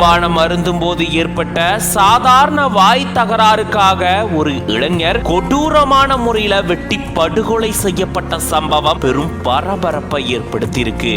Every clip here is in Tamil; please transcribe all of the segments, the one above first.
மதுபானம் அருந்தும் போது ஏற்பட்ட சாதாரண வாய் தகராறுக்காக ஒரு இளைஞர் கொடூரமான முறையில வெட்டி படுகொலை செய்யப்பட்ட சம்பவம் பெரும் பரபரப்பை ஏற்படுத்தியிருக்கு.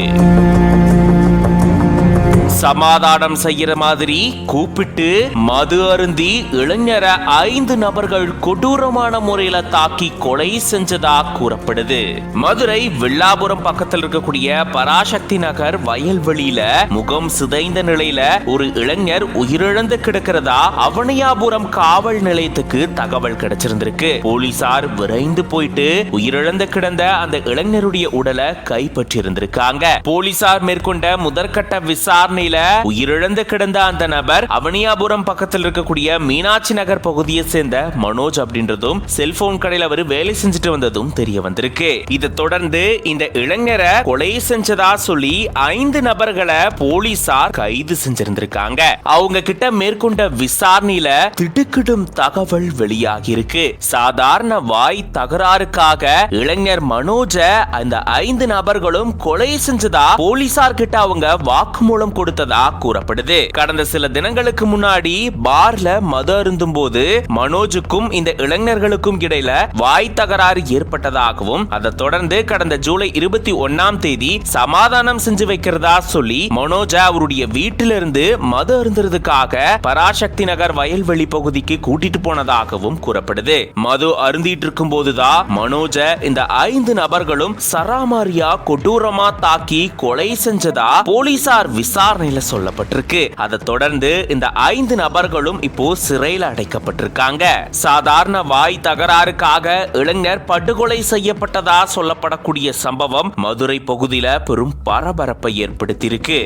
சமாதானம் செய்யற மாதிரி கூப்பிட்டு மது அருந்தி இளைஞரை 5 நபர்கள் கொடூரமான முறையில தாக்கி கொலை செஞ்சதா கூறப்படுது. மதுரை வில்லாபுரம் பக்கத்தில் இருக்கக்கூடிய பராசக்தி நகர் வயல்வெளியில முகம் சிதைந்த நிலையில ஒரு இளைஞர் உயிரிழந்து கிடக்கிறதா அவனியாபுரம் காவல் நிலையத்துக்கு தகவல் கிடைச்சிருந்திருக்கு. போலீசார் விரைந்து போயிட்டு உயிரிழந்து கிடந்த அந்த இளைஞருடைய உடலை கைப்பற்றி இருந்திருக்காங்க. போலீசார் மேற்கொண்ட முதற்கட்ட விசாரணை உயிரிழந்து கிடந்த அந்த நபர் அவனியாபுரம் பக்கத்தில் இருக்கக்கூடிய மீனாட்சி நகர் பகுதியை சேர்ந்த மனோஜ் அப்படின்றதும் செல்போன் கடையில் அவர் வேலை செஞ்சுட்டு வந்ததும் தெரிய வந்திருக்கு. இதை தொடர்ந்து இந்த இளைஞரை கொலை செஞ்சதா சொல்லி 5 நபர்களை போலீசார் கைது செஞ்சிருந்திருக்காங்க. அவங்க கிட்ட மேற்கொண்ட விசாரணையில திடுக்கிடும் தகவல் வெளியாகி இருக்கு. சாதாரண வாய் தகராறுக்காக இளைஞர் மனோஜ அந்த 5 நபர்களும் கொலை செஞ்சதா போலீசார் கிட்ட அவங்க வாக்குமூலம் கொடுத்ததா கூறப்படுது. கடந்த சில தினங்களுக்கு முன்னாடி பார்ல மது அருந்தும் போது மனோஜுக்கும் இந்த இளைஞர்களுக்கும் இடையில வாய் தகராறு ஏற்பட்டதாகவும் அதை தொடர்ந்து கடந்த ஜூலை 21ஆம் தேதி சமாதானம் செஞ்சு வைக்கிறதா சொல்லி மனோஜ அவருடைய வீட்டிலிருந்து மது அருந்துறதுக்காக பராசக்தி நகர் வயல்வெளி பகுதிக்கு கூட்டிட்டு போனதாகவும் கூறப்படுது. மது அருந்திட்டு இருக்கும் போதுதான் மனோஜ இந்த 5 நபர்களும் சராமாரியா கொடூரமா தாக்கி கொலை செஞ்சதா போலீசார் விசாரணையில சொல்லப்பட்டிருக்கு. அதை தொடர்ந்து இந்த 5 நபர்களும் இப்போ சிறையில் அடைக்கப்பட்டிருக்காங்க. சாதாரண வாய் தகராறுக்காக இளைஞர் படுகொலை செய்யப்பட்டதா சொல்லப்படக்கூடிய சம்பவம் மதுரை பகுதியில பெரும் பரபரப்பை ஏற்படுத்தியிருக்கு.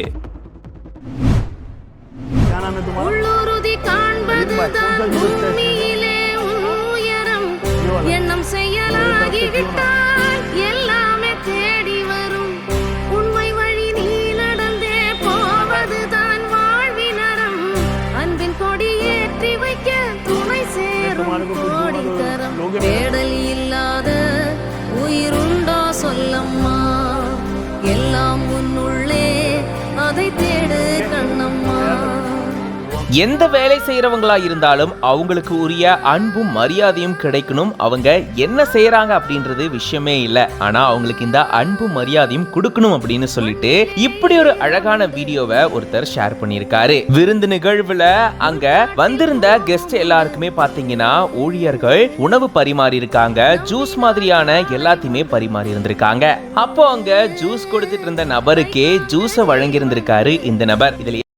தேடல் இல்லாத உயிருண்டா சொல்லம்மா, எல்லாம் உன்னுள்ளே அதை தேடு கண்ணம்மா. எந்த வேலை செய்யறவங்களா இருந்தாலும் அவங்களுக்கு உரிய அன்பும் மரியாதையும் கிடைக்கணும். அவங்க என்ன செய்யறாங்க அப்படின்றது விஷயமே இல்லை, ஆனா அவங்களுக்கு இந்த அன்பும் மரியாதையும் கொடுக்கணும் அப்படின்னு சொல்லிட்டு இப்படி ஒரு அழகான வீடியோவை ஒருத்தர் ஷேர் பண்ணியிருக்காரு. விருந்து நிகழ்வுல அங்க வந்திருந்த கெஸ்ட் எல்லாருக்குமே பாத்தீங்கன்னா ஊழியர்கள் உணவு பரிமாறி இருக்காங்க. ஜூஸ் மாதிரியான எல்லாத்தையுமே பரிமாறி இருந்திருக்காங்க. அப்போ அங்க ஜூஸ் கொடுத்துட்டு இருந்த நபருக்கே ஜூஸை வழங்கி இருந்திருக்காரு இந்த நபர். இதுல